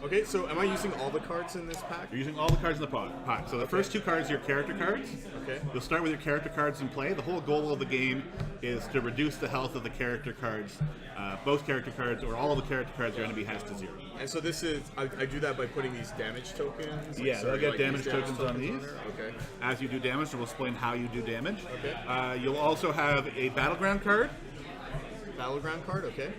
Okay, so am I using all the cards in this pack? You're using all the cards in the pack. So the first 2 cards are your character cards. Okay. You'll start with your character cards in play. The whole goal of the game is to reduce the health of the character cards. Both character cards, or all of the character cards, your enemy has to 0. And so this is, I do that by putting these damage tokens? Yeah, they'll get damage these tokens on these. there? Okay. As you do damage, and we'll explain how you do damage. Okay. You'll also have a battleground card. Battleground card, okay.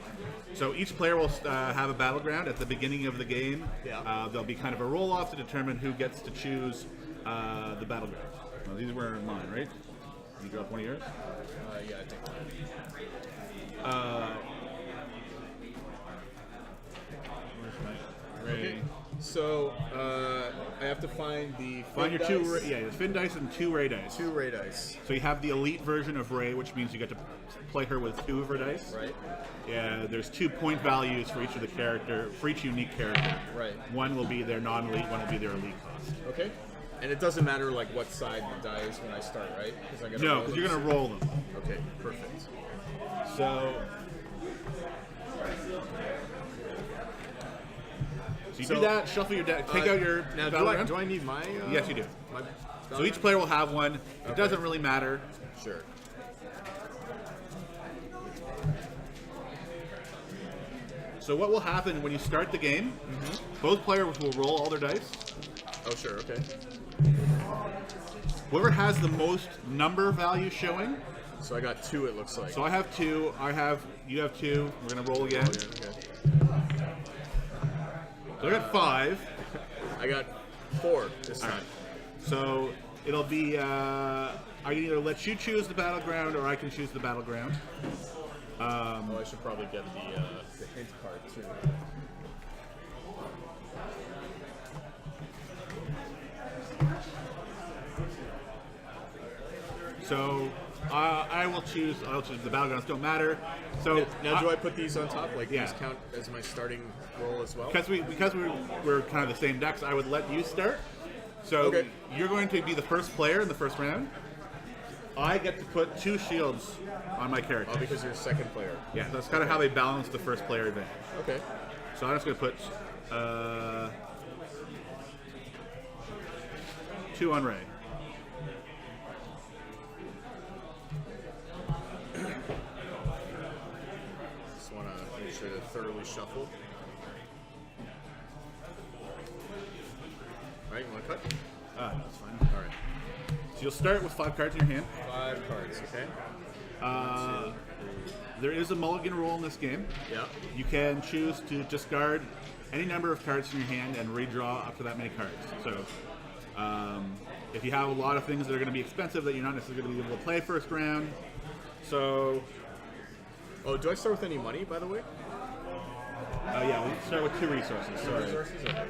So each player will have a battleground at the beginning of the game. Yeah. There'll be kind of a roll-off to determine who gets to choose the battleground. Well, these were mine, right? You drop one of yours? Yeah, I think. Okay. So I have to find the Find your dice. 2 the Finn dice and 2 Ray dice. 2 Ray dice. So you have the elite version of Ray, which means you get to play her with 2 of her dice. Right. Yeah, there's 2 point values for each of the for each unique character. Right. One will be their non-elite, one will be their elite cost. Okay. And it doesn't matter like what side the die is when I start, right? No, because you're going to roll them. Okay, perfect. So you do that, shuffle your deck, take out your now. battleground. Do I need my? Yes, you do. My So each player will have one. It doesn't really matter. Sure. So what will happen when you start the game? Both players will roll all their dice. Oh, sure. Okay. Whoever has the most number value showing. So I got 2. It looks like. So I have 2. You have 2. We're gonna roll again. Okay. So I got 5. I got 4 this time. So it'll be. I can either let you choose the battleground, or I can choose the battleground. I should probably get the hint card too. So I will choose. I'll choose the battlegrounds. Don't matter. So Now, do I put these on top? Like Yeah. these count as my starting roll as well? because we're kind of the same decks, I would let you start. So Okay. you're going to be the first player in the first round. I get to put 2 shields on my character. Oh, because you're a second player. Yeah, that's kind of how they balance the first player advantage. Okay. So I'm just going to put 2 on Ray. Just want to make sure to thoroughly shuffle. All right, you want to cut? That's fine. All right. So you'll start with 5 cards in your hand. 5 cards. Okay. There is a mulligan rule in this game. Yeah. You can choose to discard any number of cards from your hand and redraw up to that many cards. So if you have a lot of things that are going to be expensive that you're not necessarily going to be able to play first round, so Oh, do I start with any money, by the way? yeah, we'll start with 2 resources. Sorry. Resources? Okay.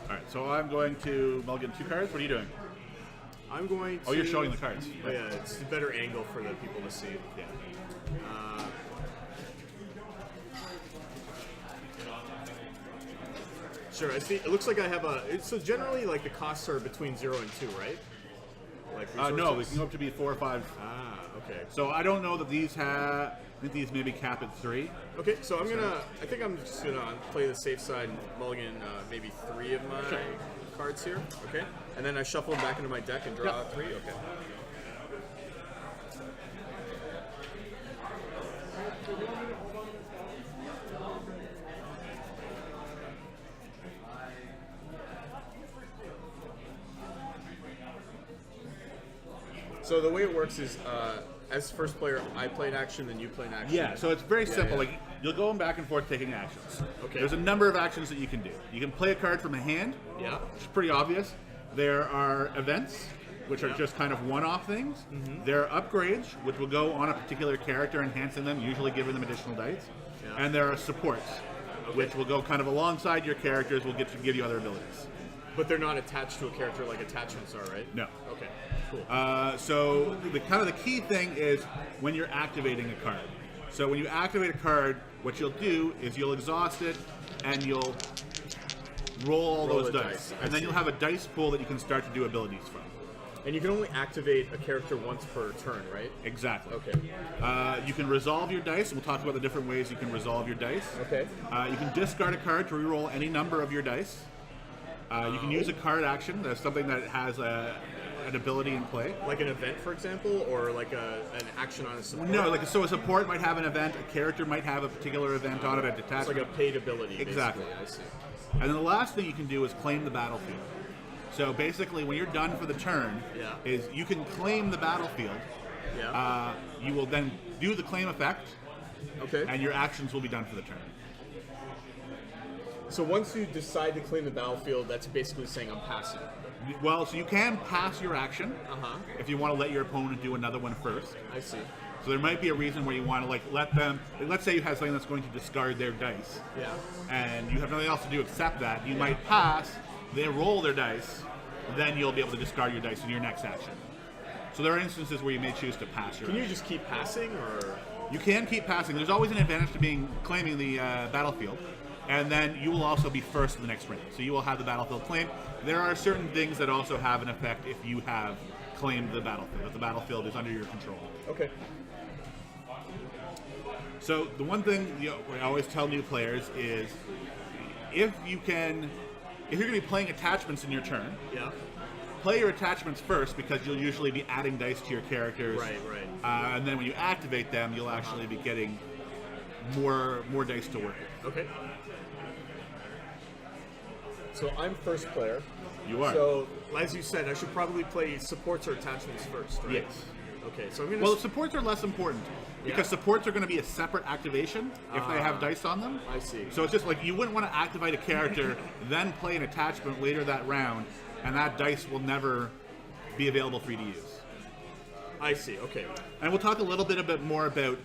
All right, so I'm going to mulligan 2 cards. What are you doing? I'm going to... Oh, you're showing the cards. Oh, yeah, it's a better angle for the people to see. Yeah. Sure, I see. It looks like I have so generally, like, the costs are between 0 and 2, right? Like No, we resources? can go up to be 4 or 5. Ah, okay. So I don't know that these have. I think these maybe cap at 3. Okay, so I think I'm just gonna play the safe side and mulligan maybe 3 of my cards here. Okay, and then I shuffle them back into my deck and draw 3. Okay. So the way it works is, as first player, I play an action, then you play an action. Yeah, so it's very simple. yeah. Like you'll go back and forth taking actions. Okay. There's a number of actions that you can do. You can play a card from a hand, Yeah. which is pretty obvious. There are events, which are Yeah. just kind of one-off things. There are upgrades, which will go on a particular character, enhancing them, usually giving them additional dice. Yeah. And there are supports, which will go kind of alongside your characters, will get to give you other abilities. But they're not attached to a character like attachments are, right? No. Okay. Cool. So the kind of the key thing is when you're activating a card. So when you activate a card, what you'll do is you'll exhaust it and you'll roll all Roll those the dice. dice. I And then see. you'll have a dice pool that you can start to do abilities from. And you can only activate a character once per turn, right? Exactly. Okay. You can resolve your dice. We'll talk about the different ways you can resolve your dice. Okay. You can discard a card to reroll any number of your dice. You can use a card action. That's something that has an ability in play. Like an event, for example, or like an action on a support? No, like so a support might have an event. A character might have a particular event on it. A It's detachment. like a paid ability. Exactly. Basically. I see. And then the last thing you can do is claim the battlefield. So basically, when you're done for the turn, Yeah. is you can claim the battlefield. Yeah. You will then do the claim effect, Okay. and your actions will be done for the turn. So once you decide to claim the battlefield, that's basically saying I'm passing. Well, so you can pass your action Uh-huh. if you want to let your opponent do another one first. I see. So there might be a reason where you want to like let them. Like, let's say you have something that's going to discard their dice, Yeah. and you have nothing else to do except that. You might pass. They roll their dice, then you'll be able to discard your dice in your next action. So there are instances where you may choose to pass your. Can you just keep passing, or? You can keep passing. There's always an advantage to claiming the battlefield, and then you will also be first in the next round. So you will have the battlefield claimed. There are certain things that also have an effect if you have claimed the battlefield. If the battlefield is under your control. Okay. So the one thing I always tell new players is, if you're going to be playing attachments in your turn, Yeah. play your attachments first because you'll usually be adding dice to your characters. Right. Right. And then when you activate them, you'll actually be getting more dice to work with. Okay. So I'm first player. You are. So, as you said, I should probably play supports or attachments first, right? Yes. Okay, so I'm gonna. Well, supports are less important because Yeah. supports are going to be a separate activation if they have dice on them. I see. So it's just like you wouldn't want to activate a character, then play an attachment later that round, and that dice will never be available for you to use. I see. Okay. And we'll talk a little bit more about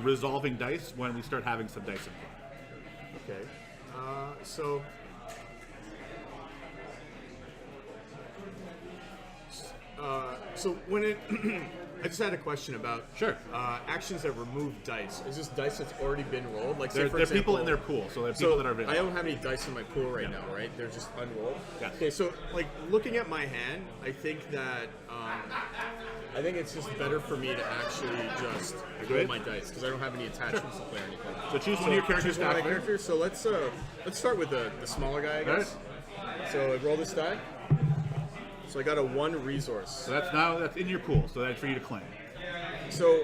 resolving dice when we start having some dice in play. Okay. So. So when it, I just had a question about Sure. actions that remove dice. Is this dice that's already been rolled? Like, say There for are example, people in their pool, so there are people So that are available. I don't have any dice in my pool right now, right? They're just unrolled. Yes. Okay, so like looking at my hand, I think that I think it's just better for me to actually just roll Agreed. my dice because I don't have any attachments to play or anything. So choose one of your characters choose one of my to activate. characters. So let's start with the smaller guy, I guess. So I roll this die. So I got a 1 resource. So that's in your pool, so that's for you to claim. So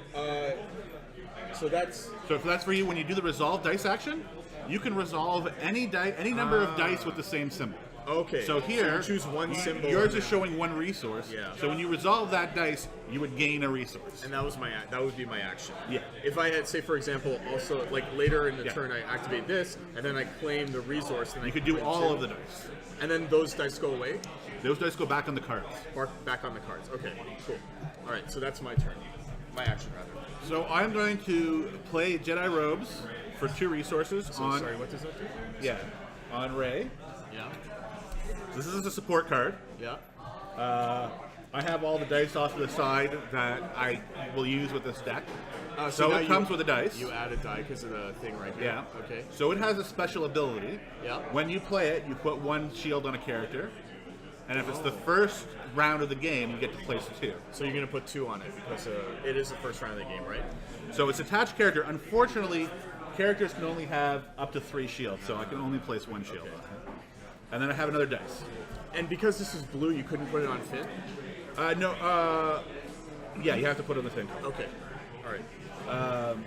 that's So if that's for you, when you do the resolve dice action, you can resolve any number of dice with the same symbol. okay. So here, you choose one symbol. Yours and is showing 1 resource. Yeah. So when you resolve that dice, you would gain a resource. And that would be my action. Yeah. If I had, say, for example, also like later in the Yeah. turn, I activate this, and then I claim the resource, and You I could do claim all 2. of the dice. And then those dice go away, Those dice go back on the cards. back on the cards. Okay, cool. All right, so that's my turn, my action rather. So I'm going to play Jedi Robes for 2 resources So on sorry, what does that do? on Rey. Yeah. This is a support card. Yeah. I have all the dice off to the side that I will use with this deck. So So now it comes with a dice. You add a die because of the thing right here. Yeah. Okay. So it has a special ability. Yeah. When you play it, you put 1 shield on a character, and if it's the first round of the game, you get to place 2. So you're gonna put 2 on it because it is the first round of the game, right? So it's attached character. Unfortunately, characters can only have up to 3 shields, so I can only place 1 shield on it. And then I have another dice. And because this is blue, you couldn't put it on Finn. Yeah, you have to put it on the thing. Okay. All right.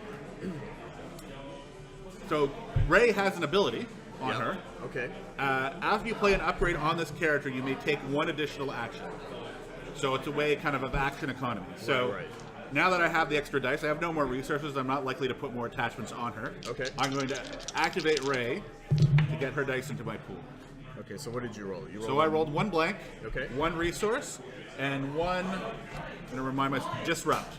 So Rey has an ability on Yeah. her. Okay. After you play an upgrade on this character, you may take 1 additional action. So it's a way kind of action economy. So Right. now that I have the extra dice, I have no more resources. I'm not likely to put more attachments on her. Okay. I'm going to activate Rey to get her dice into my pool. Okay. So what did you roll? You So I rolled 1 blank, Okay. 1 resource, and 1. I'm going to remind myself, disrupt.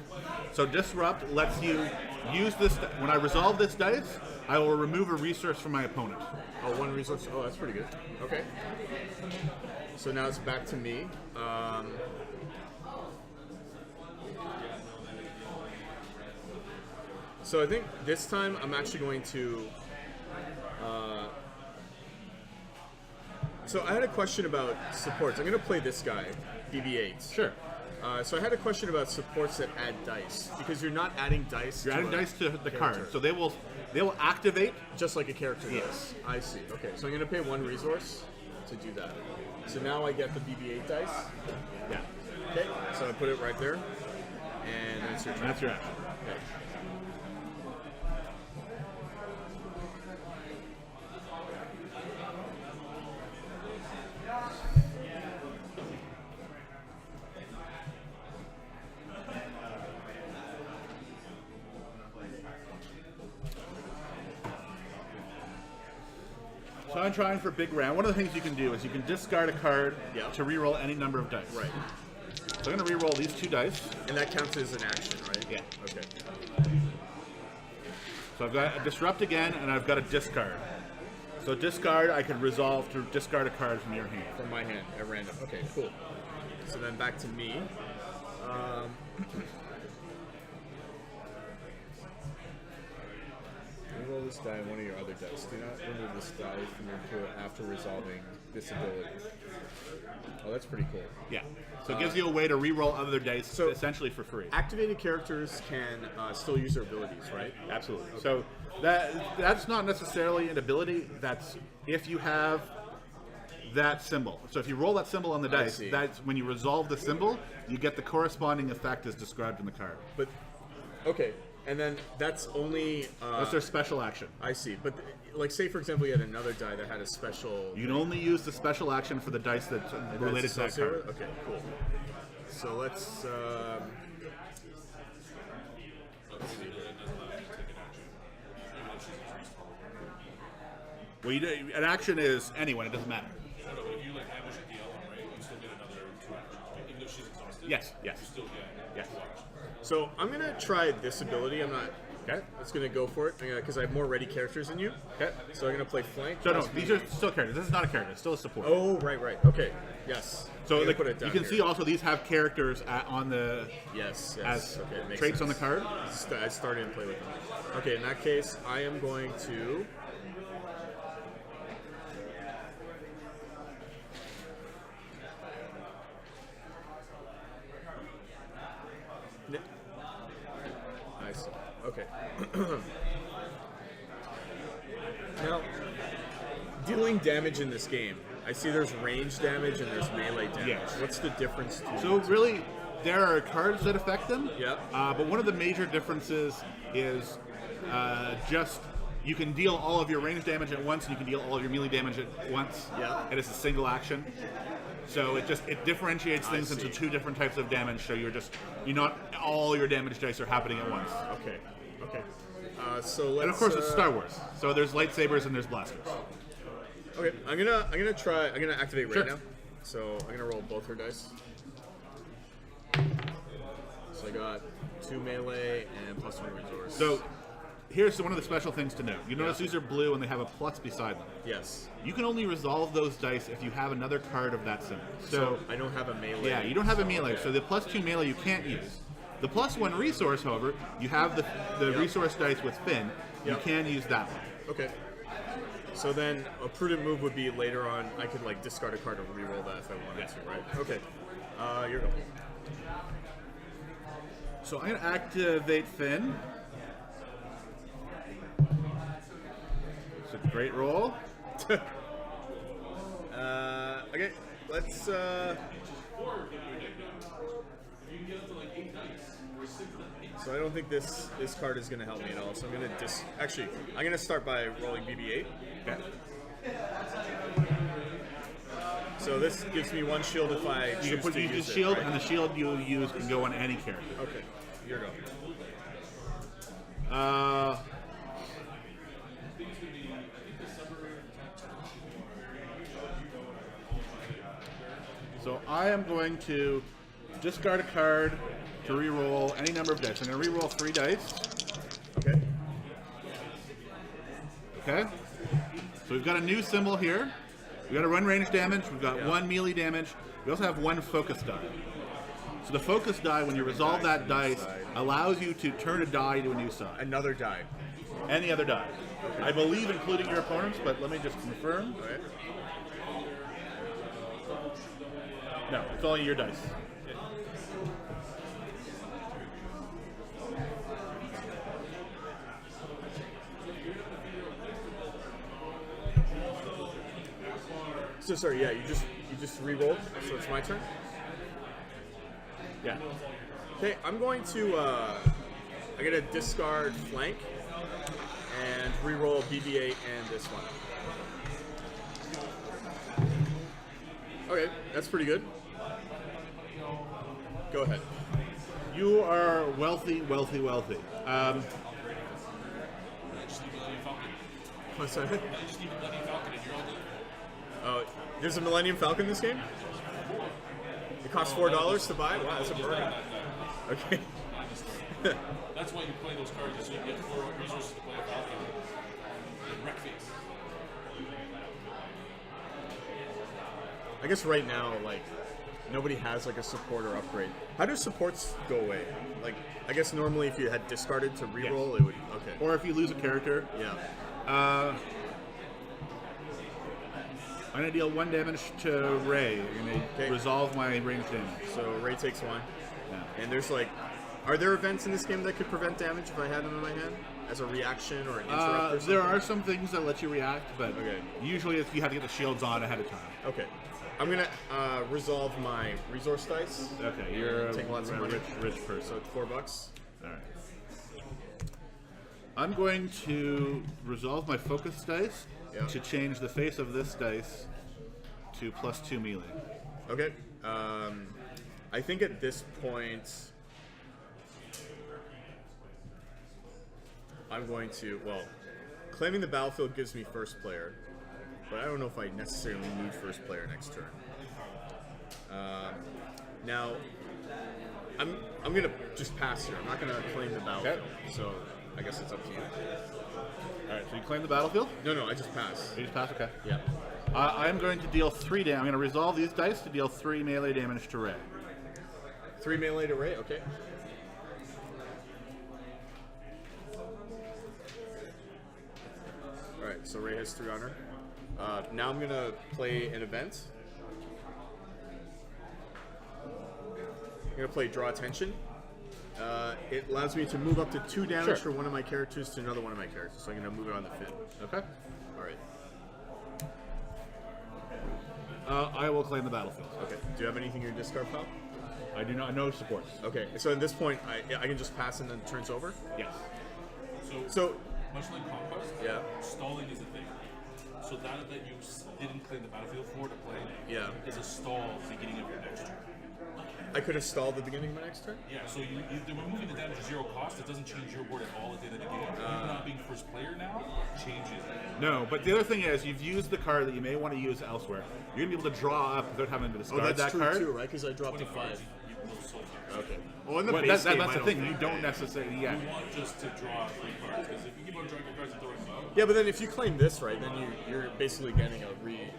So disrupt lets you use this. When I resolve this dice, I will remove a resource from my opponent. Oh, 1 resource. Oh, that's pretty good. Okay. So now it's back to me. So I think this time I'm actually going to. So I had a question about supports. I'm going to play this guy, BB-8. Sure. So I had a question about supports that add dice, because you're not adding dice. You're adding a dice to the character. card, so they will activate. Just like a character Yes. does. I see. Okay, so I'm going to pay 1 resource to do that. So now I get the BB-8 dice. Yeah, Okay, so I put it right there, and that's your and turn. that's your action. Okay. So I'm trying for big round. One of the things you can do is you can discard a card Yeah. to reroll any number of dice. Right. So I'm going to reroll these 2 dice. And that counts as an action, right? Yeah. Okay. So I've got a disrupt again, and I've got a discard. So discard, I could resolve to discard a card from your hand. From my hand at random. Okay, cool. So then back to me. Roll this die on one of your other dice. Do not remove this die from your pool after resolving this ability. Oh, that's pretty cool. Yeah. So it gives you a way to reroll other dice So- essentially for free. Activated characters can still use their abilities, right? Absolutely. So that's not necessarily an ability. That's if you have that symbol. So if you roll that symbol on the dice, see. that's when you resolve the symbol, you get the corresponding effect as described in the card. But okay, and then that's only. That's their special action. I see, but like, say for example, you had another die that had a special. You can only use the special action for the dice that's related to that associated card. with? Okay, cool. So let's see. Well, an action is anyone. It doesn't matter. No, but if you like ambush a DL on right, you still get another 2 actions. Even though she's exhausted, Yes. Yes. you still get Yes. 2 actions. So I'm gonna try this ability. I'm not. Okay. Let's gonna go for it because I have more ready characters than you. Okay. So I'm gonna play flank. So no, these are still characters. This is not a character. It's still a support. Oh, right. Okay. Yes. So I'm gonna like, put it you down can here. see also these have characters on the Yes. as Okay, it makes traits on the sense. card. I started to play with them. Okay, in that case, I am going to. I see. Okay. Now, dealing damage in this game, I see there's range damage and there's melee damage. Yes. What's the difference? So really, there are cards that affect them. Yeah. But one of the major differences is just you can deal all of your range damage at once, and you can deal all of your melee damage at once. Yeah. And it's a single action. So it differentiates things I into see. 2 different types of damage. So you're not all your damage dice are happening at once. Okay. So let's. And of course, it's Star Wars. So there's lightsabers and there's blasters. Okay, I'm gonna try. I'm gonna activate right Sure. now. So I'm gonna roll both her dice. So I got 2 melee and plus 1 resource. So here's one of the special things to note. You notice Yeah. these are blue and they have a plus beside them. yes. You can only resolve those dice if you have another card of that symbol. So I don't have a melee. Yeah, you don't have a melee, Okay. so the plus 2 melee you can't use. The plus 1 resource, however, you have the Yep. resource dice with Finn. You Yep. can use that one. Okay. So then a prudent move would be later on. I could like discard a card and reroll that if I wanted to, right? Okay. You're going. So I'm going to activate Finn. It's a great roll. Okay. Let's. So I don't think this card is going to help me at all. So I'm going to actually I'm going to start by rolling BB-8. Okay. So this gives me 1 shield if I choose You can put to use use the it, shield, right? and the shield you use can go on any character. Okay, you're going. So I am going to discard a card to re-roll any number of dice. I'm going to re-roll 3 dice. Okay. Okay. So we've got a new symbol here. We've got a 1 range damage. We've got Yeah. 1 melee damage. We also have 1 focus die. So the focus die, when you resolve that dice, allows you to turn a die to a new side. Another die. Any other die. I believe including your opponents, but let me just confirm. All right. No, it's only your dice. So sorry, yeah, you just re-rolled, so it's my turn. Yeah. Okay, I'm going to I'm gonna discard flank and re-roll BB-8 and this one. Okay, that's pretty good. Go ahead. You are wealthy, wealthy, wealthy. What's that? Just need Millennium Falcon and you're all good. Oh, there's a Millennium Falcon in this game? It costs $4 to buy? Wow, that's a bargain. Okay. That's why you play those cards, so you get 4 resources to play a Falcon. And wreck face. I guess right now, like, nobody has like a support or upgrade. How do supports go away? Like, I guess normally if you had discarded to reroll, it would. Okay. Or if you lose a character, Yeah. I'm gonna deal 1 damage to Ray. You're gonna Okay. resolve my ranged damage. So Ray takes 1. Yeah. And there's like, are there events in this game that could prevent damage if I had them in my hand as a reaction or an interrupt or something? There are some things that let you react, but Okay. usually if you have to get the shields on ahead of time. Okay. I'm gonna resolve my resource dice. Okay, you're Take lots of a money. rich person. So it's $4. All right. I'm going to resolve my focus dice Yeah. to change the face of this dice to +2 melee. Okay. I think at this point, I'm going to, well, claiming the battlefield gives me first player, but I don't know if I necessarily need first player next turn. Now, I'm gonna just pass here. I'm not gonna claim the battlefield, so I guess it's up to you. All right, so you claim the battlefield? No, I just pass. You just pass? Okay. Yeah. I'm going to deal 3 damage. I'm going to resolve these dice to deal 3 melee damage to Ray. 3 melee to Ray. Okay. All right. So Ray has 3 on her. Now I'm gonna play an event. I'm gonna play Draw Attention. It allows me to move up to 2 damage Sure. for one of my characters to another one of my characters. So I'm gonna move it on the fin. Okay. All right. I will claim the battlefield. Okay. Do you have anything in your discard pile? I do not know supports. Okay. So at this point, I can just pass and then it turns over. Yes. So Much like Conquest, yeah. stalling is a thing. So that you didn't claim the battlefield for to play Yeah. is a stall at the beginning of your next turn. I could have stalled the beginning of my next turn. Yeah, so they're removing the damage to 0 cost. It doesn't change your board at all at the end of the game. You not being first player now changes it. No, but the other thing is, you've used the card that you may want to use elsewhere. You're going to be able to draw up without having to discard that card. too, right? Because I dropped to 5. You will so far. Okay. Well, in the Well, base game, that's I the don't thing. think- You don't necessarily. Yeah. You want just to draw 3 cards, because if you keep on drawing your cards and throwing them out, Yeah, but then if you claim this, right, then you're basically getting a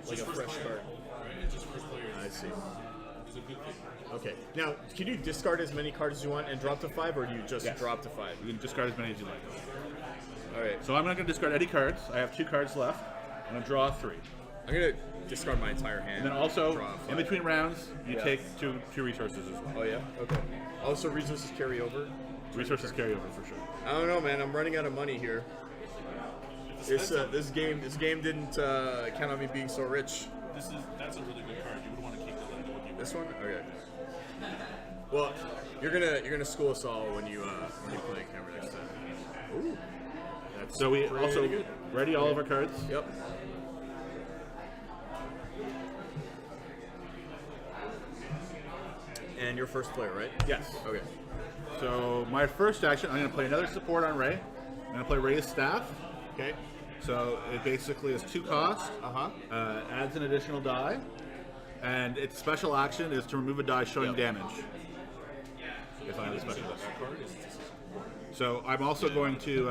just first fresh player, card. right? It's just first player. I see. It's a good thing. Okay. Now, can you discard as many cards as you want and drop to 5, or do you just Yes. drop to 5? You can discard as many as you like. All right. So I'm not going to discard any cards. I have 2 cards left. I'm going to draw 3. I'm gonna discard my entire hand. And then also, draw 5. in between rounds, you Yeah. take two resources as well. Oh yeah. Okay. Also, resources carry over. Resources carry over for sure. I don't know, man. I'm running out of money here. This game didn't count on me being so rich. That's a really good card. You would want to keep the Lendo with you. This one? Okay. Well, you're gonna school us all when you play camera next time. Ooh. That's So we pretty also good. ready all of our cards. Yep. And you're first player, right? Yes. Okay. So my first action, I'm going to play another support on Ray. I'm going to play Ray's staff. Okay. So it basically is 2 cost. Uh-huh. Adds an additional die, and its special action is to remove a die showing Yep. damage. If I have a special So list. that card is just So I'm also going to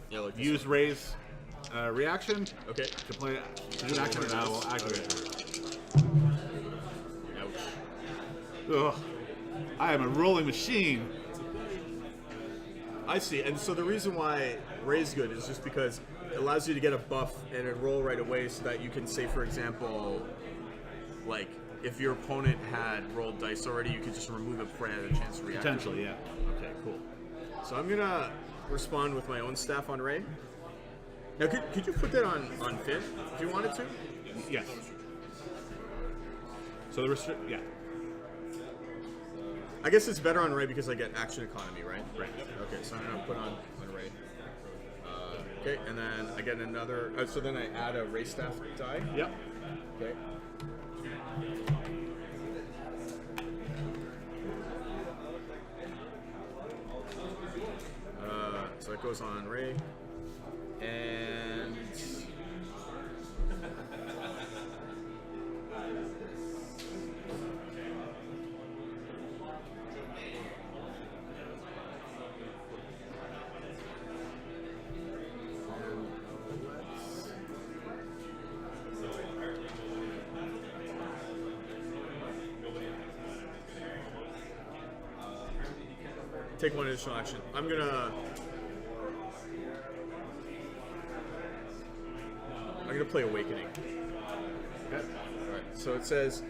Yeah, like this use Ray's reaction one. Okay. to play to do an action, and I will activate it. Ouch. Ugh. I am a rolling machine. I see. And so the reason why Ray's good is just because it allows you to get a buff and then roll right away so that you can say, for example, like if your opponent had rolled dice already, you could just remove it before I had a chance to react. Potentially, yeah. Okay, cool. So I'm gonna respond with my own staff on Ray. Now, could you put that on Finn if you wanted to? Yes. So the yeah. I guess it's better on Ray because I get action economy, right? Right. Okay, so I'm gonna put on Ray. Okay, and then I get another. So then I add a Ray staff die. Yep. Okay. So that goes on Ray, and take one additional action. I'm gonna play Awakening. Okay. Alright, so it says,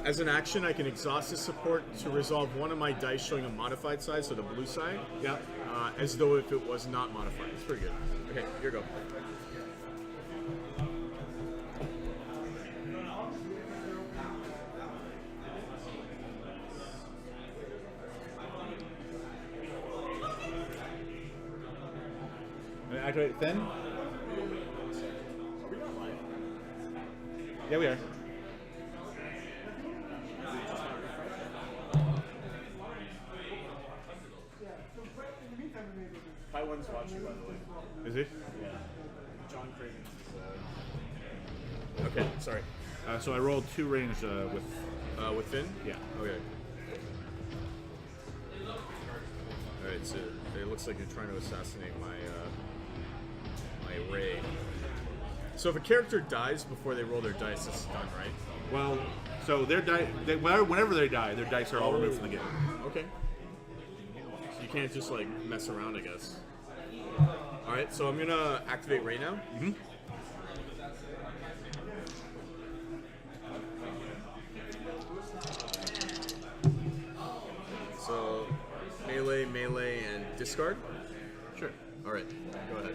as an action, I can exhaust this support to resolve one of my dice showing a modified side, so the blue side, Yep. as though if it was not modified. It's pretty good. Okay, here you go. Activate Finn. Yeah, we are. Hi, one's watching, by the way. Is he? Yeah. John Craven. Okay, sorry. So I rolled 2 range With Finn? Yeah. Okay. Alright, so it looks like you're trying to assassinate my Ray. So if a character dies before they roll their dice, this is done, right? Well, so their whenever they die, their dice are all removed from the game. Okay. So you can't just like mess around, I guess. Alright, so I'm gonna activate Ray now. Mm-hmm. So melee, and discard. Sure. Alright, go ahead.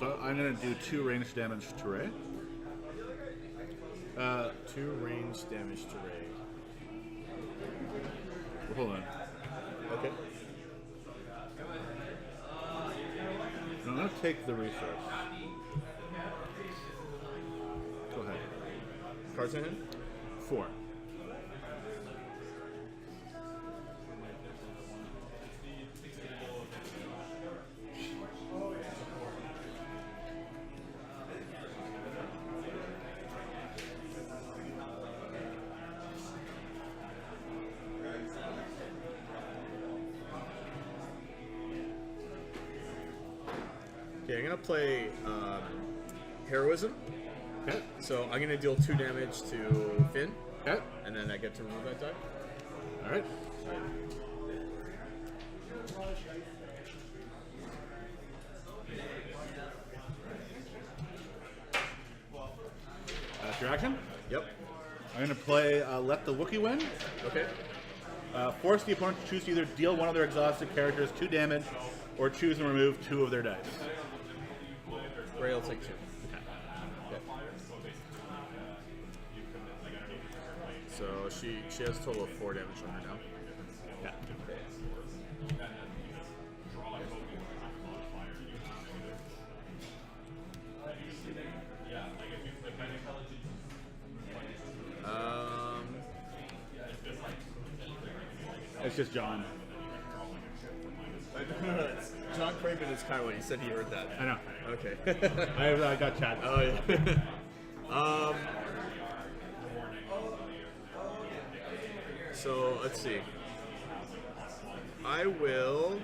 So I'm gonna do 2 range damage to Ray. 2 range damage to Ray. Hold on. Okay. I'm gonna take the resource. Go ahead. Cards in hand? 4. Okay, I'm gonna play Heroism. Okay. So I'm gonna deal 2 damage to Finn, Okay. and then I get to remove that die. All right. That's your action. Yep. I'm gonna play Let the Wookiee Win. Okay. Force the opponent to choose to either deal one of their exhausted characters 2 damage, or choose and remove 2 of their dice. Ray will take 2. Okay. Okay. So she has a total of 4 damage on her now. Yeah. It's just John. John Craven is kind of what he said he heard that. I know. Okay. I got chat. Oh yeah. So let's see. I'll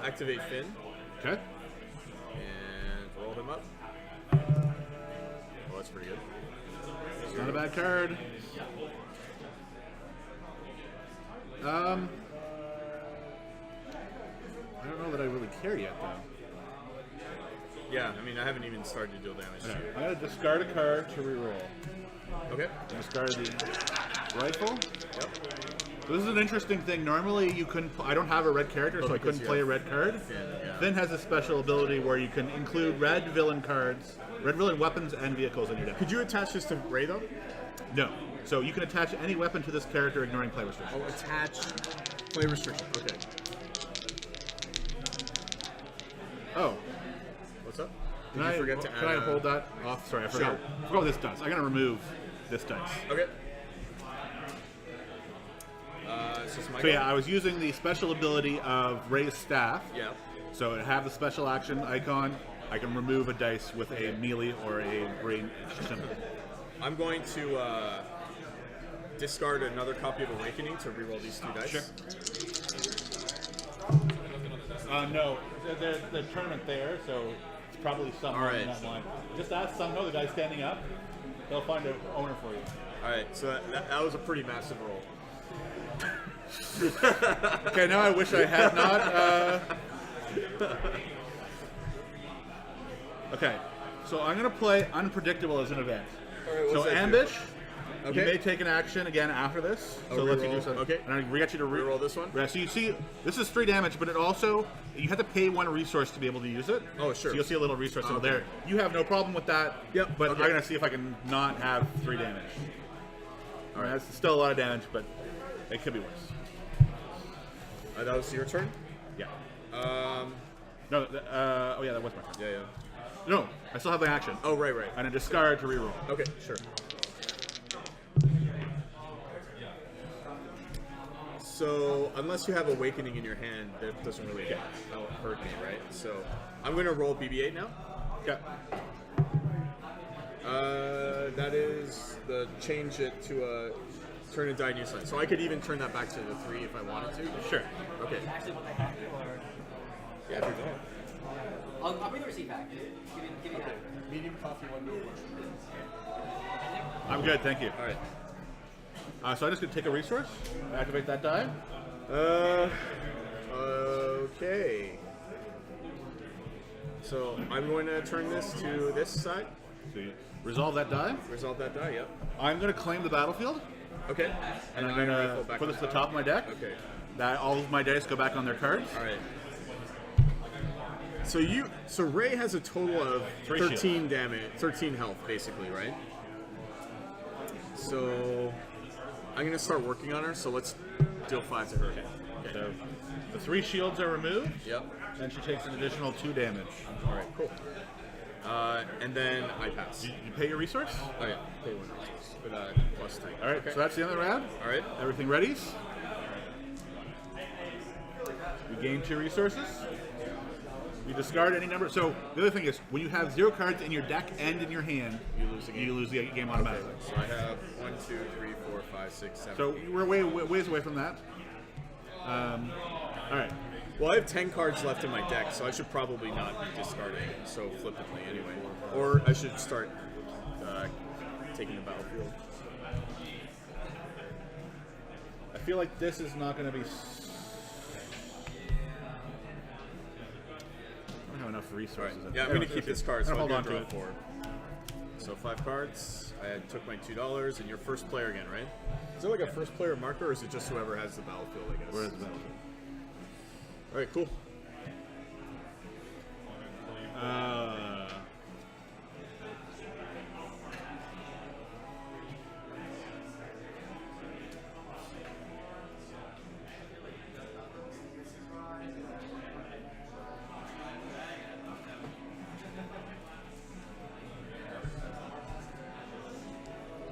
activate Finn Okay. and roll him up. Oh, that's pretty good. It's not a bad card. I don't know that I really care yet, though. Yeah, I mean, I haven't even started to deal damage to Okay. you. I'm going to discard a card to reroll. Okay. Discard the rifle. Yep. So this is an interesting thing. Normally, you couldn't. I don't have a red character, so I because couldn't you play a have red card. Finn, yeah. Finn has a special ability where you can include red villain cards, red villain weapons, and vehicles in your deck. Could you attach this to Ray though? No. So you can attach any weapon to this character, ignoring play restrictions. Oh, attach play restriction. Okay. Oh. What's up? Can Did I you forget to add? Can I hold that off? Sorry, I forgot. Sure. I forgot what this does. I'm gonna remove this dice. Okay. So it's my So yeah, go? I was using the special ability of Ray's staff. Yeah. So to have the special action icon, I can remove a dice with a melee or a range symbol. I'm going to discard another copy of Awakening to reroll these 2 dice. Sure. No, there's the tournament there, so it's probably someone All right. in that line. Just ask Sungho, the guy standing up. They'll find an owner for you. All right. So that was a pretty massive roll. Okay, now I wish I had not. Okay, so I'm gonna play Unpredictable as an event. All right, So what's that do? ambush. Okay. You may take an action again after this. Oh, So let's you reroll. do something. Okay. And I get you to Reroll this one? Yeah, so you see, this is 3 damage, but it also you have to pay 1 resource to be able to use it. Oh, sure. So you'll see a little resource over Okay. there. You have no problem with that. Yep, But okay. I'm gonna see if I can not have 3 damage. All right. That's still a lot of damage, but it could be worse. That was your turn. Yeah. Um. No. Oh yeah, that was my turn. Yeah. No, I still have my action. Oh, right. And a discard to reroll. Okay, sure. So, unless you have Awakening in your hand, that doesn't really hurt me, right? So, I'm going to roll BB-8 now. Yeah. That is the change it to a turn and die new sign. So I could even turn that back to the 3 if I wanted to. Sure. Okay. Actually, what they have to, or Yeah, if you don't. I'll bring the receipt back. Give me that. Medium coffee, 1 medium. I'm good, thank you. All right. So I'm just gonna take a resource, activate that die. Okay. So I'm going to turn this to this side. So you resolve that die. Resolve that die. Yep. I'm gonna claim the battlefield, Okay. and I'm Iron gonna Rifle back put on this to the top of my deck. Okay. That all of my dice go back on their cards. All right. So Ray has a total of 3 13 damage, 13 health, basically, right? So I'm gonna start working on her. So let's deal 5 to her. Okay. So the 3 shields are removed, Yep. and she takes an additional 2 damage. All right. Cool. And then I pass. You pay your resource. Oh yeah. Pay 1 with plus 10. All right. Okay. So that's the end of the round. All right. Everything ready? You gain 2 resources. You discard any number. So the other thing is, when you have 0 cards in your deck and in your hand, You lose the game. you lose the game automatically. So I have 1, 2, 3, 4, 5, 6, 7. So we're ways away from that. All right. Well, I have 10 cards left in my deck, so I should probably not be discarding so flippantly anyway. Or I should start taking the battlefield. I feel like this is not going to be. I don't have enough resources. Yeah, I'm going to keep this card, so I'm hold going on to to draw it. 4. So 5 cards. I took my $2, and you're first player again, right? Is there like a first player marker, or is it just whoever has the battlefield, I guess? Where is the battlefield? All right, cool.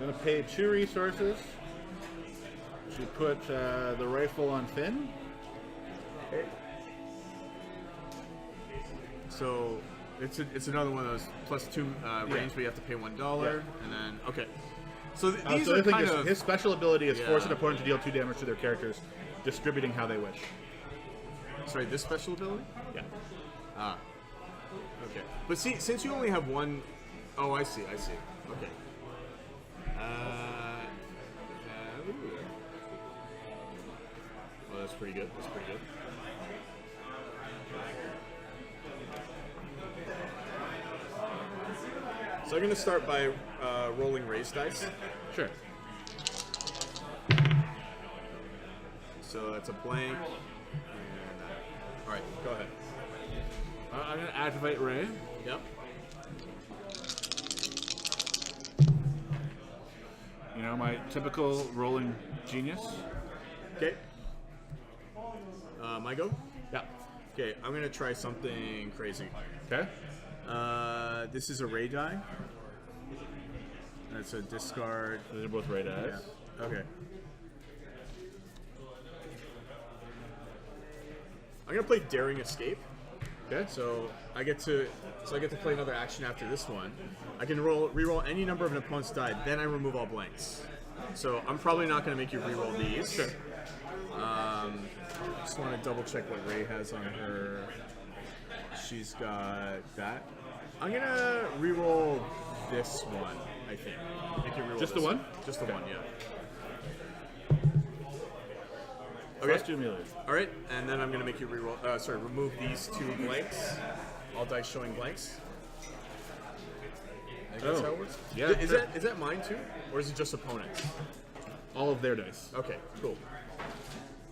I'm going to pay 2 resources to put the rifle on Finn. So it's another one of those plus 2 range, but you have to pay $1, and then okay. So these So are the thing kind is, of his special ability is force an Yeah. opponent to deal 2 damage to their characters, distributing how they wish. sorry. This special ability. Yeah. Ah. Okay. But see, since you only have 1, oh, I see. Okay. was pretty good. That's pretty good. So I'm going to start by rolling raised dice. Sure. So that's a blank. And, all right, go ahead. I'm going to activate Ray. Yep. You know, my typical rolling genius. Okay. My go? Yeah. Okay, I'm going to try something crazy. Okay. This is a ray die. That's a discard. These are both Ray dice. Yeah. Okay. I'm gonna play Daring Escape. Okay. So I get to play another action after this one. I can re-roll any number of an opponent's die, then I remove all blanks. So I'm probably not gonna make you re-roll these. Sure. Just want to double check what Ray has on her. She's got that. I'm gonna re-roll this one, I think. Make you re-roll Just this the one? Just the Okay. one, yeah. Plus 2 melee. All right, and then I'm gonna make you re-roll. Remove these 2 blanks. All dice showing blanks. I think that's Oh. how it works. Yeah, Is sure. that mine too, or is it just opponents? All of their dice. Okay, cool.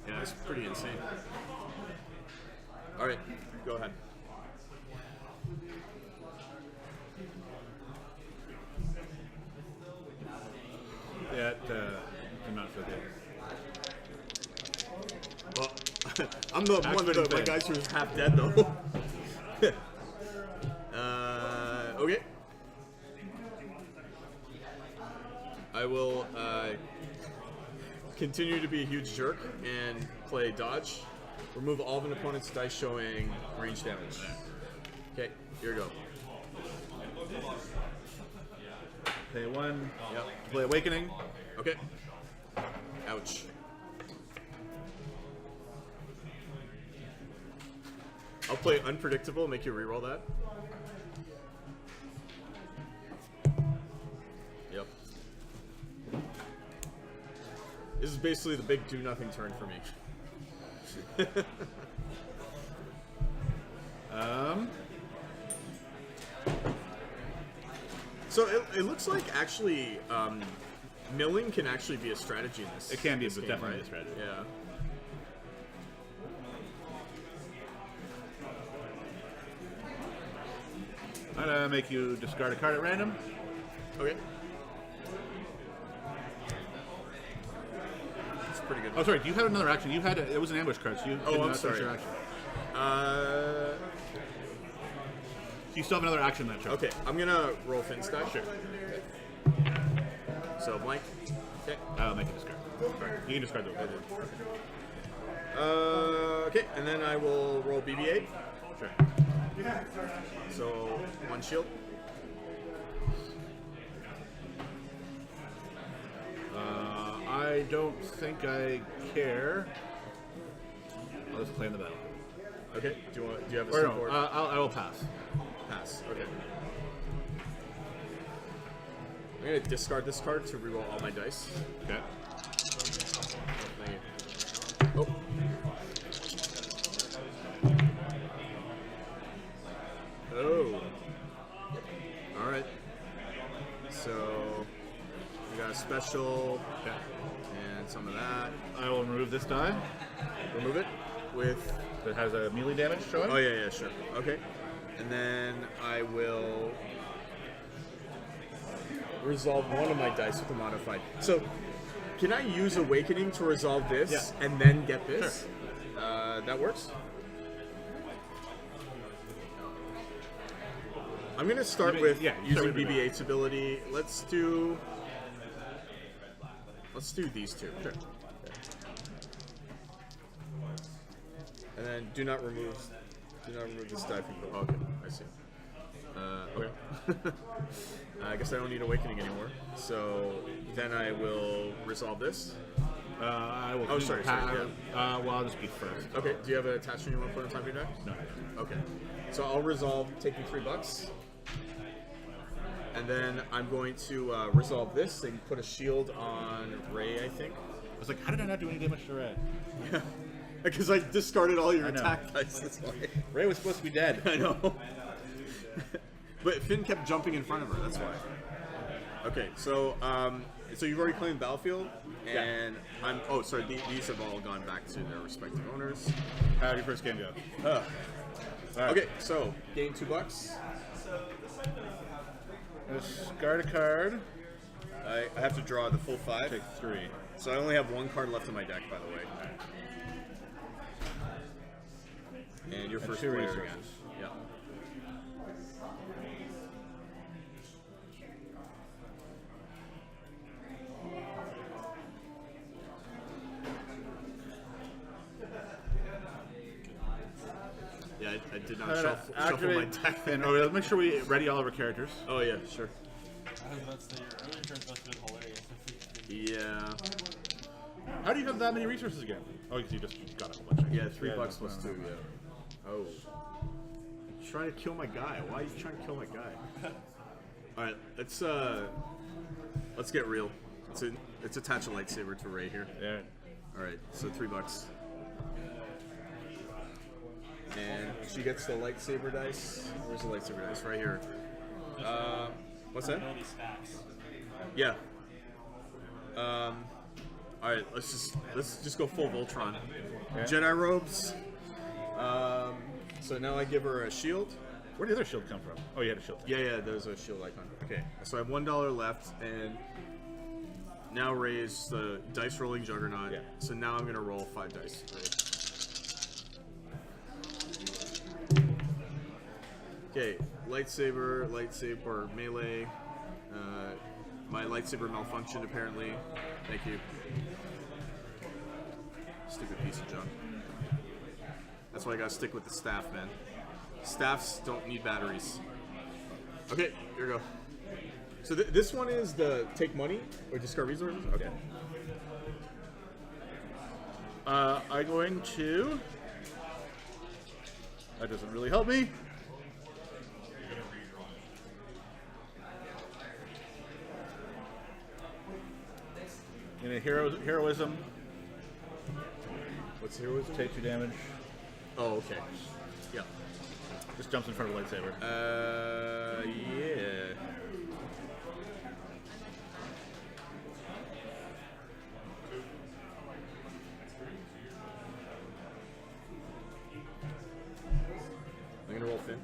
Yeah, that's pretty insane. All right, go ahead. That did not feel good. Well, I'm the one Activating of my thing. guys who's half dead though. Okay. I will continue to be a huge jerk and play dodge. Remove all of an opponent's dice showing range damage. Okay, here we go. Pay 1. Yep. Play Awakening. Okay. Ouch. I'll play Unpredictable, make you reroll that. Yep. This is basically the big do nothing turn for me. So it looks like actually milling can actually be a strategy in this. It can be, this but game, definitely right? a strategy. Yeah. I'm gonna make you discard a card at random. Okay. That's pretty good. Oh, sorry. Do you have another action? You had it was an ambush card, so you Oh, did I'm not finish sorry. your action. Uh, You still have another action in that turn. okay, I'm gonna roll Finn's die. Sure. So blank. Okay. I'll make you discard. You can discard those. Okay, and then I will roll BB-8. Sure. So 1 shield. I don't think I care. I'll just play in the battle. Okay. Do you have a Or no, support? I will pass. Pass. Okay. I'm gonna discard this card to reroll all my dice. Okay. Thank you. Oh. Oh. All right. So we got a special Okay. and some of that. I will remove this die Remove it with. that has a melee damage showing. Oh yeah, sure. Okay. And then I will resolve one of my dice with a modified. So, can I use Awakening to resolve this Yeah. and then get this? That works. I'm gonna start You may- with yeah, you using start with BB-8's ability. Let's do these two. Sure. And then do not remove this die from the. Okay, I see. Okay. I guess I don't need Awakening anymore. So then I will resolve this. I will. Oh, sorry, well, I'll just be first. Okay. Do you have an attachment you want to put on top of your die? No. Okay. So I'll resolve taking $3. And then I'm going to resolve this and put a shield on Ray, I think. I was like, how did I not do any damage to Red? Yeah. Because I discarded all your I know. attack dice. That's why. Ray was supposed to be dead. I know. But Finn kept jumping in front of her. That's why. Okay, so so you've already claimed battlefield, Yeah. and I'm. Oh, sorry. These have all gone back to their respective owners. How did your first game go? Huh. All right. Okay, so gain $2. Discard a card. I have to draw the full 5. Take 3. So I only have 1 card left in my deck, by the way. And your first 2 player resources. again. Yeah. Yeah, I did not shuffle my Activate deck. Finn. Oh, let's make sure we ready all of our characters. Oh yeah, sure. I was about to say, your earlier turns must have been hilarious. Yeah. How do you have that many resources again? Oh, because you just got a whole bunch. Yeah, $3 that's plus fine. 2. Yeah. Oh. He's trying to kill my guy. Why are you trying to kill my guy? All right, let's get real. Let's attach a lightsaber to Ray here. Yeah. All right, so $3. And she gets the lightsaber dice. Where's the lightsaber dice? Right here. What's that? Ability stacks. Yeah. All right, let's just go full Voltron. Yeah. Jedi robes. So now I give her a shield. Where did the other shield come from? Oh, you had a shield. Yeah, there's a shield icon. Okay, so I have $1 left, and now raise the dice rolling juggernaut. Yeah. So now I'm gonna roll 5 dice. Okay, lightsaber, or melee. My lightsaber malfunctioned apparently. Thank you. Stupid piece of junk. That's why I gotta stick with the staff, man. Staffs don't need batteries. Okay, here we go. So this one is the take money or discard resources? Okay. I'm going to. That doesn't really help me. In a heroism, What's heroism? take 2 damage. Oh, okay. Yeah. Just jumps in front of a lightsaber. Yeah. I'm gonna roll Finn.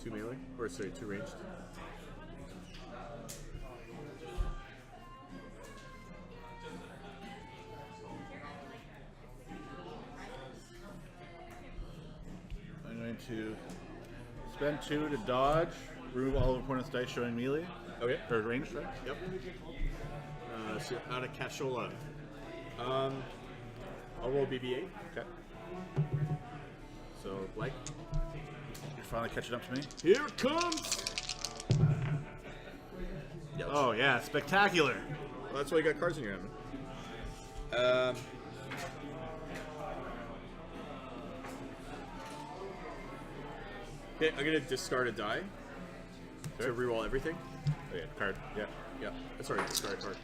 2 melee, or sorry, 2 ranged. I'm going to spend 2 to dodge, remove all of opponent's dice showing melee, Okay. or range, right? Yep. So out of Cashola. I'll roll BB-8. Okay. So Blake. You're finally catching up to me. Here it comes. Yep. Oh yeah, spectacular. Well, that's why you got cards in your hand. Okay, I'm gonna discard a die to Sure. reroll everything. Oh yeah, card. Yeah. Yeah, sorry, discard a card.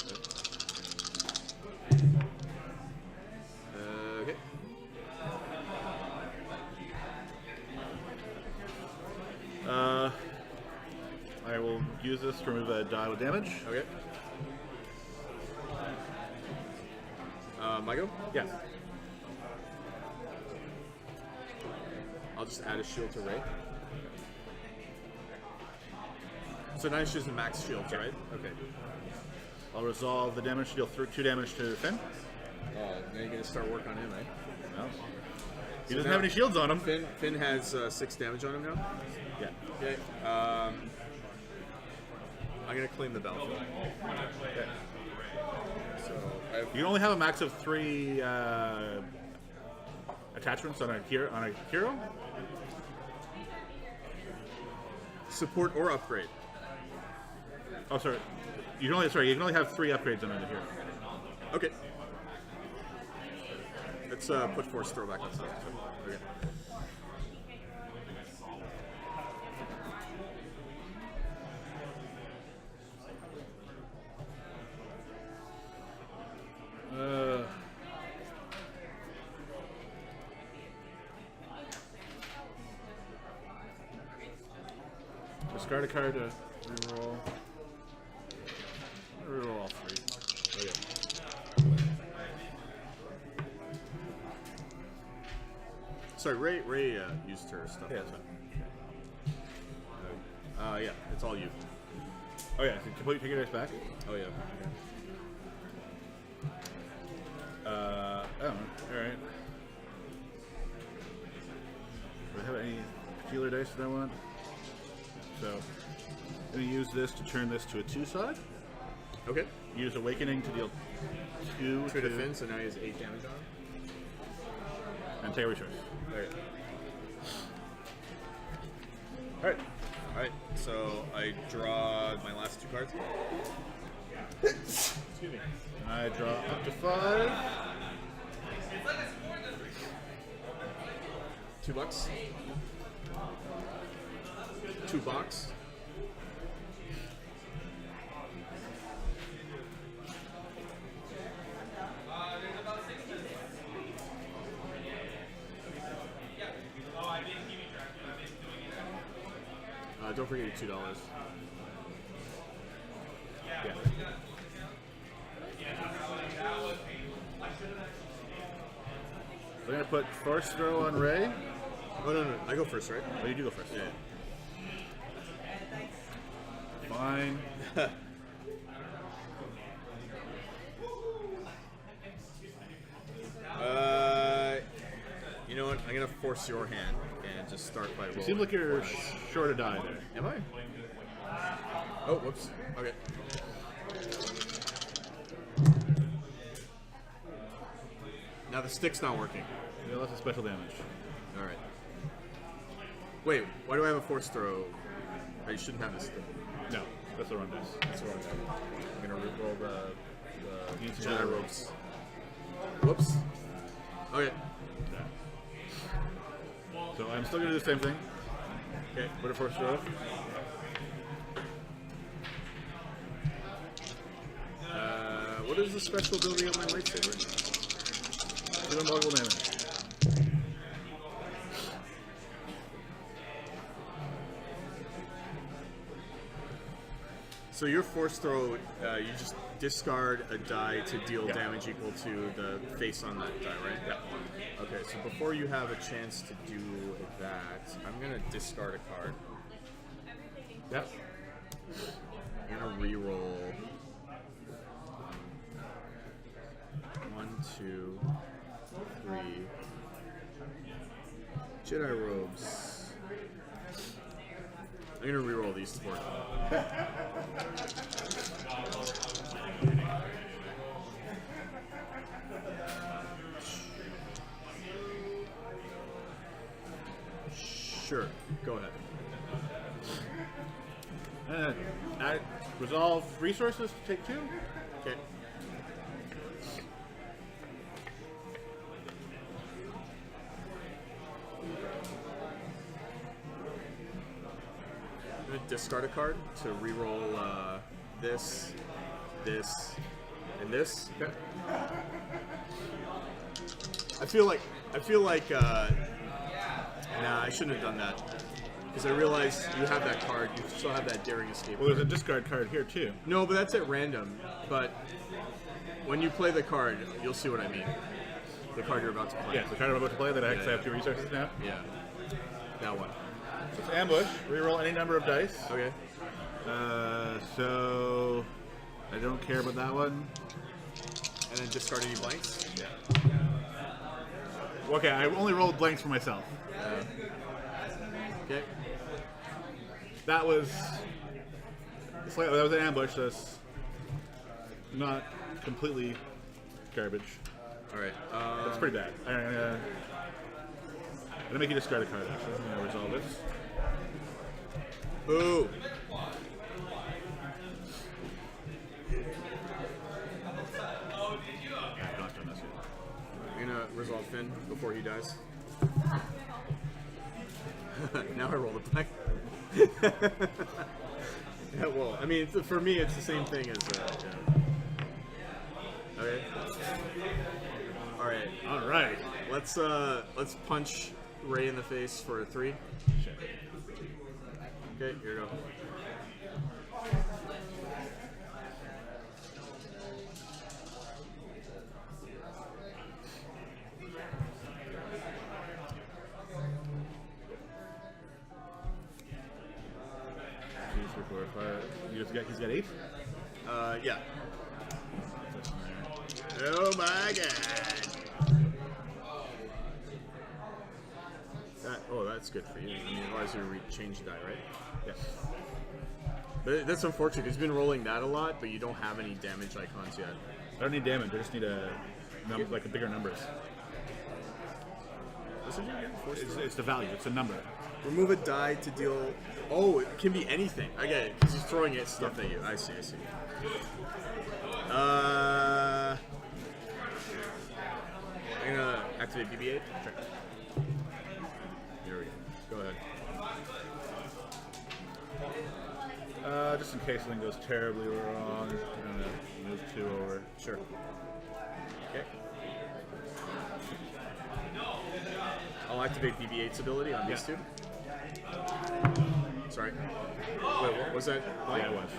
Okay. I will use this to remove a die with damage. Okay. My go? Yes. I'll just add a shield to Ray. So now she's the max shields, right? Okay. I'll resolve the damage, deal 2 damage to Finn. Now you're gonna start work on him, eh? No. He So doesn't now- have any shields on him. Finn has 6 damage on him now. Yeah. Okay. I'm gonna claim the battlefield. Okay. So I have You can only have a max of 3 attachments on a hero. support or upgrade. Oh, sorry. You can only have 3 upgrades on a hero. Okay. Let's put force throwback on stuff. Okay. discard a card to reroll. Reroll all three. Sorry, Ray used her stuff. Yeah. Yeah, it's all you. Oh yeah, so complete take your dice back. Oh yeah. Oh, alright. Do I have any particular dice that I want? So, I'm going to use this to turn this to a 2-side. Okay. Use Awakening to deal 2 To defense, so now he has 8 damage on him. and take a resource. Okay. Alright. Alright, so I draw my last 2 cards. Excuse me. And I draw up to 5. $2. 2 bucks. Don't forget your $2. Yeah. We're going to put Force Throw on Ray. Oh, no, I go first, right? Oh, you do go first. Yeah. Fine. You know what? I'm gonna force your hand and just start by rolling. You seem like you're twice. short a die there. Am I? Oh, whoops. Okay. Now the stick's not working. Yeah, that's a special damage. All right. Wait, why do I have a force throw? I shouldn't have this stick. No, that's the wrong dice. That's what I'm gonna roll the Need some Jedi Jedi ropes. Whoops. Okay. So I'm still going to do the same thing. Okay. Put a Force Throw. What is the special ability of my lightsaber? Do unblockable damage. So your force throw, you just discard a die to deal damage equal to the face on that die, right? Yeah. Okay, so before you have a chance to do that, I'm gonna discard a card. Yep. I'm gonna reroll 1, 2, 3. Jedi robes. I'm gonna reroll these 4. Sure, go ahead. Resolve resources to take 2. Okay. I'm gonna discard a card to reroll this, and this. Okay. I feel like nah, I shouldn't have done that because I realized you have that card. You still have that daring escape. Well, there's a card. discard card here too. No, but that's at random. But when you play the card, you'll see what I mean. The card you're about to play. Yeah, the card I'm about to play that I actually yeah. have 2 resources now. Yeah. That one. So it's ambush. Reroll any number of dice. Okay. So I don't care about that one. And then discard any blanks. Yeah. Okay, I only rolled blanks for myself. Okay. That was that was an ambush. That's not completely garbage. All right. That's pretty bad. I'm gonna make you discard a card. Actually, I'm gonna resolve this. Boo. I've not done this yet. I'm gonna resolve Finn before he dies. Now I roll the blank. Yeah, well, I mean, for me, it's the same thing as. Yeah. Okay. All right. All right. Let's punch Ray in the face for a 3. Shit. Okay, here we go. He's got 8? Yeah. Oh my god. That's good for you. I mean, otherwise you change the die, right? Yes. But that's unfortunate. He's been rolling that a lot, but you don't have any damage icons yet. I don't need damage. I just need like a bigger numbers. What's it again? It's the value. It's a number. Remove a die to deal. Oh, it can be anything. I get it. Because he's throwing it stuff at you. I see. I'm gonna activate BB-8. Here we go. Go ahead. Just in case something goes terribly wrong, I'm gonna move 2 over. Sure. Okay. I'll activate BB-8's ability on these two. Sorry. Wait, what was that? Yeah, it was.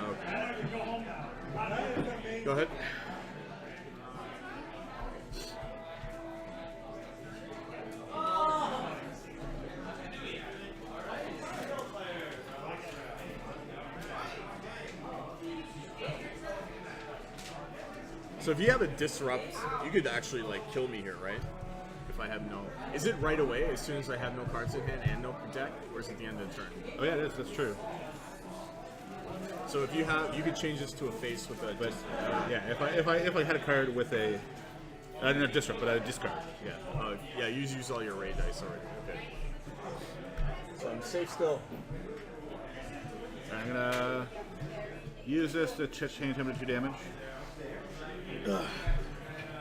Okay. Go ahead. So if you have a disrupt, you could actually like kill me here, right? If I have no, is it right away as soon as I have no cards in hand and no protect, or is it the end of the turn? Oh yeah, it is. That's true. So if you have, you could change this to a face with a. But yeah, if I had a card with a, I didn't have disrupt, but I had a discard. Yeah. Yeah. You use all your raid dice already. Okay. So I'm safe still. I'm gonna use this to change him to 2 damage. All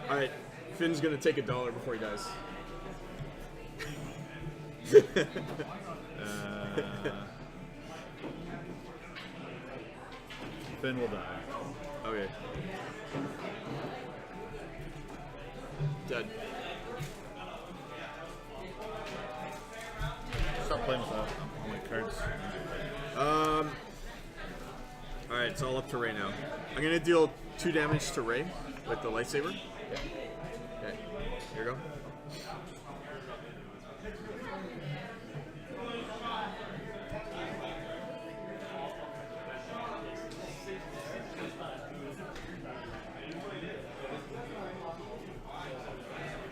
right. Finn's gonna take $1 before he dies. Finn will die. Okay. Dead. Stop playing with all my cards. All right. It's all up to Ray now. I'm gonna deal 2 damage to Ray with the lightsaber. Okay. Here we go.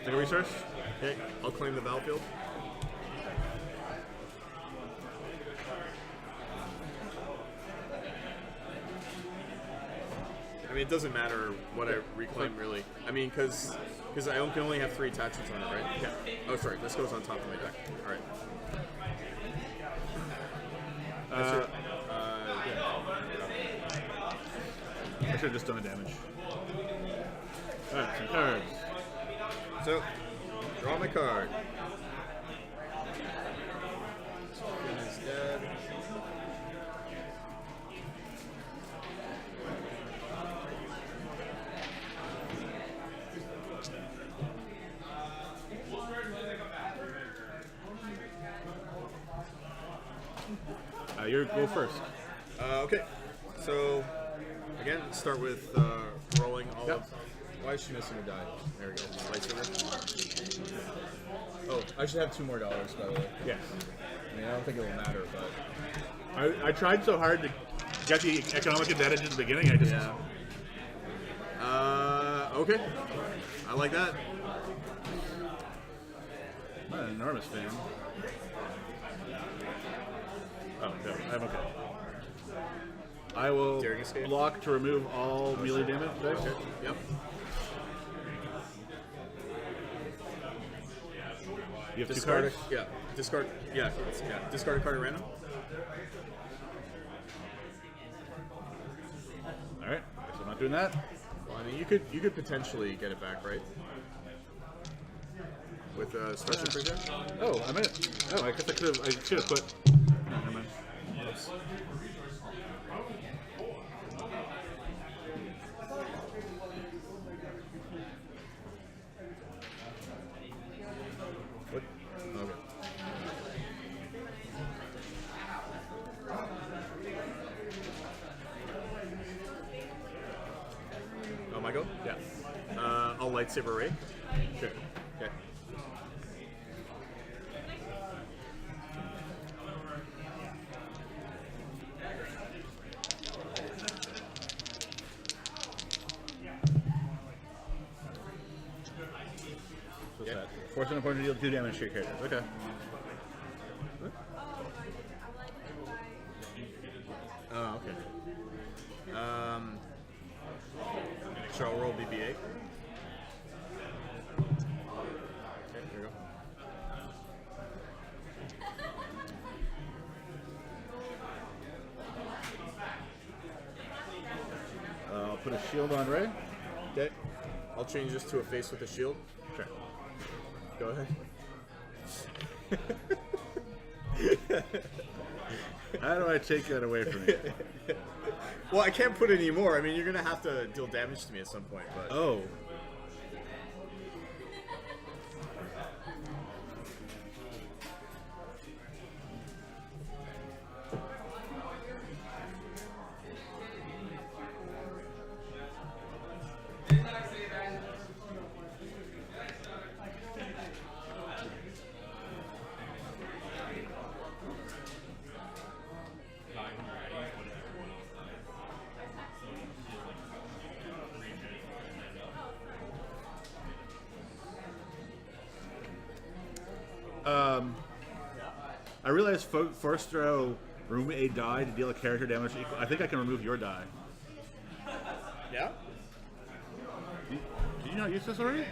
Take a resource. Okay. I'll claim the battlefield. I mean, it doesn't matter what I reclaim, really. I mean, because I can only have 3 attachments on it, right? Yeah. Oh, sorry. This goes on top of my deck. All right. I should have just done the damage. Alright, some cards. So, draw my card. Finn is dead. You go first. Okay. So, again, start with rolling all of. Why is she missing a die? There we go. Lightsaber. Oh, I should have $2 more, by the way. Yes. I mean, I don't think it will matter, but. I tried so hard to get the economic advantage at the beginning. I just. Yeah. Okay. I like that. I'm not an enormous fan. Oh, no, I'm okay. I will Daring escape? block to remove all melee damage. Okay. Yep. You have Discard 2 cards? Yeah. Discard. Yeah. Discard a card at random. Alright, guess I'm not doing that. Well, I mean, you could potentially get it back, right? With special prison. Oh, I meant it. Oh, I guess I should have put. No, never mind. What? Okay. I go? Yeah. I'll lightsaber ray. Sure. Okay. What's that? Force an opponent to deal 2 damage to your characters. Okay. Oh, okay. So I'll roll BB-8. Okay, here we go. I'll put a shield on Ray. Okay. I'll change this to a face with a shield. Sure. Go ahead. How do I take that away from you? Well, I can't put any more. I mean, you're gonna have to deal damage to me at some point. But Oh. I realize force throw remove a die to deal a character damage equal. I think I can remove your die. yeah. Did you not use this already?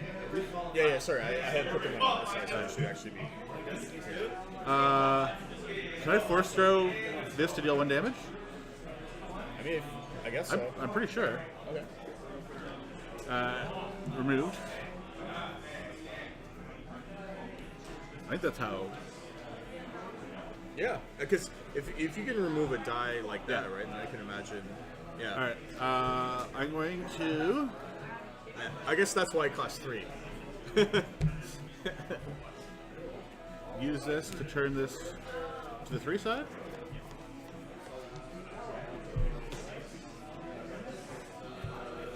Yeah. Sorry, I had put them on this side, so it should actually be. Can I force throw this to deal 1 damage? I mean, I guess so. I'm pretty sure. Okay. Removed. I think that's how. Yeah, because if you can remove a die like that, right? Then I can imagine. Yeah. All right. I'm going to. I guess that's why it costs 3. Use this to turn this to the 3 side.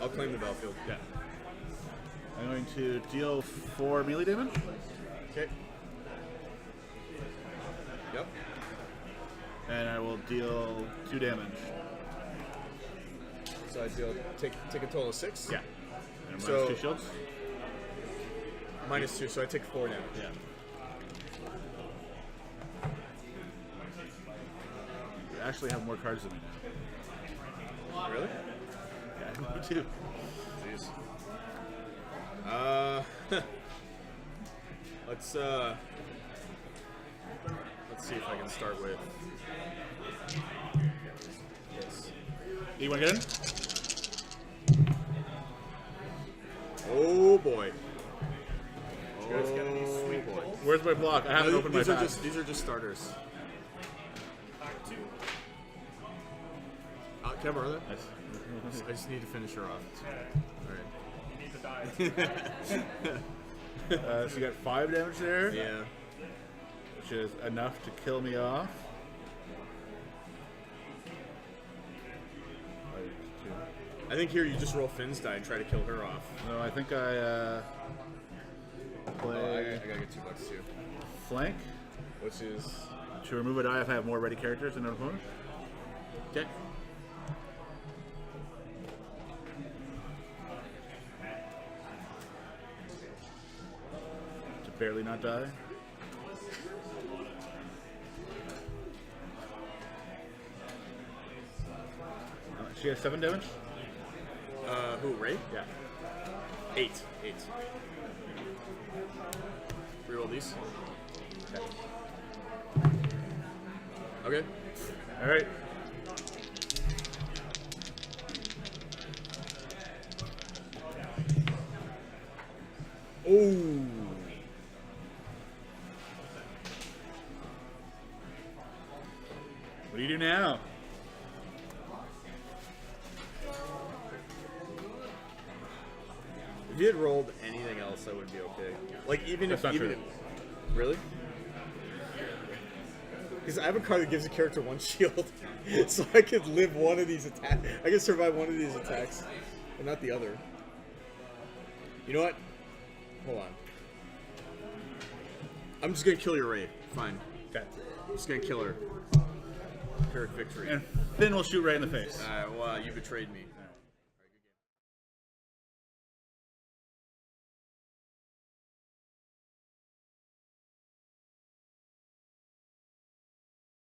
I'll claim the battlefield. Yeah. I'm going to deal 4 melee damage. Okay. Yep. And I will deal 2 damage. So I deal take a total of 6. Yeah. And minus So- 2 shields. -2, so I take 4 damage. Yeah. You actually have more cards than me now. Really? Yeah, me too. Jeez. Let's see if I can start with. Yes. You want to get in? Oh boy. guys got any sweet boy. rolls? Where's my block? I haven't opened my These are pack. these are just starters. Can I borrow that? Nice. I just need to finish her off. You need to die. So you got 5 damage there, Alright. Yeah. which is enough to kill me off. I think here you just roll Finn's die and try to kill her off. No, I think I Oh, I play gotta get $2 too. flank Which is to remove a die if I have more ready characters than an opponent. okay. To barely not die. She has 7 damage? Who? Ray? Yeah. 8. Reroll these. Okay. Alright. Oh. What do you do now? If you had rolled anything else, I would be okay. Like even That's if not even true. if, really, because I have a card that gives a character 1 shield, so I could live one of these attacks. I could survive one of these attacks, and not the other. You know what? Hold on. I'm just gonna kill your Ray. Fine. Okay. I'm just gonna kill her. Pyrrhic victory. And Finn will shoot right in the face. Well, you betrayed me.